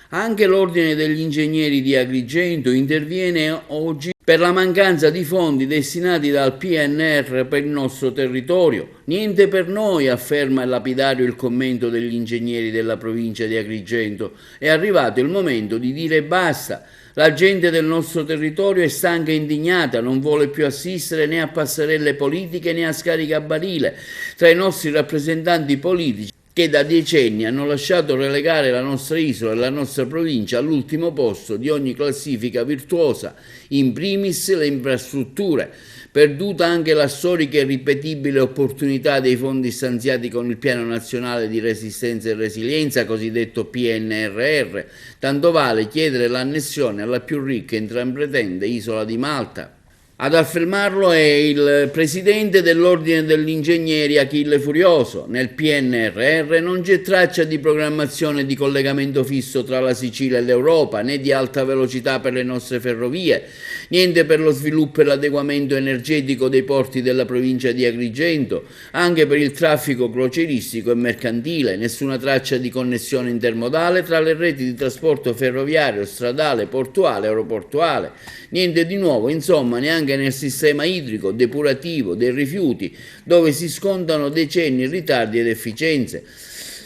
Anche l'Ordine degli Ingegneri di Agrigento interviene oggi per la mancanza di fondi destinati dal PNR per il nostro territorio. Niente per noi, afferma il lapidario il commento degli ingegneri della provincia di Agrigento. È arrivato il momento di dire basta. La gente del nostro territorio è stanca e indignata, non vuole più assistere né a passerelle politiche né a scaricabarile tra i nostri rappresentanti politici, che da decenni hanno lasciato relegare la nostra isola e la nostra provincia all'ultimo posto di ogni classifica virtuosa, in primis le infrastrutture. Perduta anche la storica e ripetibile opportunità dei fondi stanziati con il Piano Nazionale di Resistenza e Resilienza, cosiddetto PNRR, tanto vale chiedere l'annessione alla più ricca e intraprendente isola di Malta. Ad affermarlo è il presidente dell'Ordine degli Ingegneri Achille Furioso. Nel PNRR non c'è traccia di programmazione di collegamento fisso tra la Sicilia e l'Europa, né di alta velocità per le nostre ferrovie, niente per lo sviluppo e l'adeguamento energetico dei porti della provincia di Agrigento, anche per il traffico crocieristico e mercantile, nessuna traccia di connessione intermodale tra le reti di trasporto ferroviario, stradale, portuale e aeroportuale. Niente di nuovo, insomma, neanche nel sistema idrico, depurativo, dei rifiuti, dove si scontano decenni ritardi ed efficienze.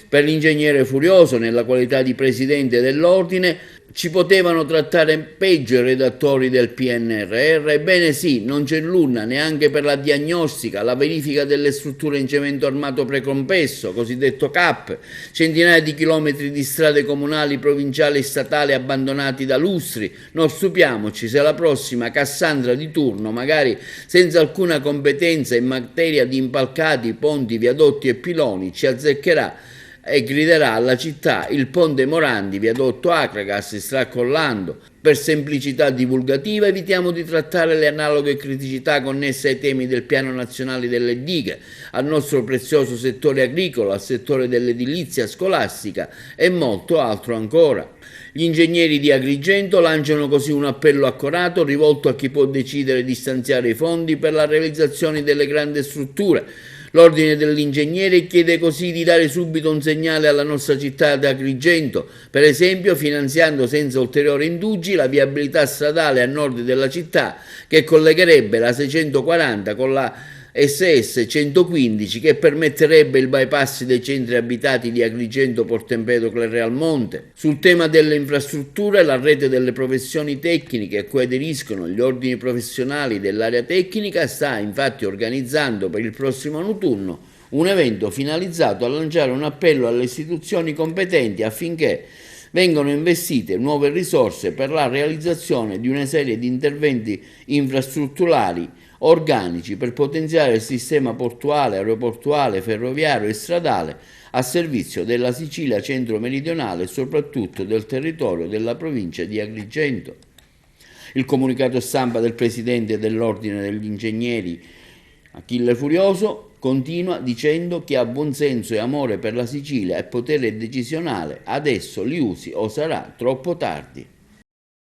Per l'ingegnere Furioso, nella qualità di presidente dell'ordine, ci potevano trattare peggio i redattori del PNRR? Ebbene sì, non c'è nulla neanche per la diagnostica, la verifica delle strutture in cemento armato precompresso, cosiddetto CAP, centinaia di chilometri di strade comunali, provinciali e statali abbandonati da lustri. Non stupiamoci se la prossima Cassandra di turno, magari senza alcuna competenza in materia di impalcati, ponti, viadotti e piloni, ci azzeccherà e griderà alla città: il ponte Morandi, viadotto Acragas, si sta crollando. Per semplicità divulgativa evitiamo di trattare le analoghe criticità connesse ai temi del Piano Nazionale delle Dighe, al nostro prezioso settore agricolo, al settore dell'edilizia scolastica e molto altro ancora. Gli ingegneri di Agrigento lanciano così un appello accorato rivolto a chi può decidere di stanziare i fondi per la realizzazione delle grandi strutture. L'Ordine degli Ingegneri chiede così di dare subito un segnale alla nostra città di Agrigento, per esempio finanziando senza ulteriori indugi la viabilità stradale a nord della città, che collegherebbe la 640 con la SS 115, che permetterebbe il bypass dei centri abitati di Agrigento, Porto Empedocle e Realmonte. Sul tema delle infrastrutture, la rete delle professioni tecniche a cui aderiscono gli ordini professionali dell'area tecnica sta infatti organizzando per il prossimo autunno un evento finalizzato a lanciare un appello alle istituzioni competenti affinché vengono investite nuove risorse per la realizzazione di una serie di interventi infrastrutturali organici per potenziare il sistema portuale, aeroportuale, ferroviario e stradale a servizio della Sicilia centro-meridionale e soprattutto del territorio della provincia di Agrigento. Il comunicato stampa del presidente dell'Ordine degli Ingegneri Achille Furioso continua dicendo: chi ha buonsenso e amore per la Sicilia e potere decisionale adesso li usi o sarà troppo tardi.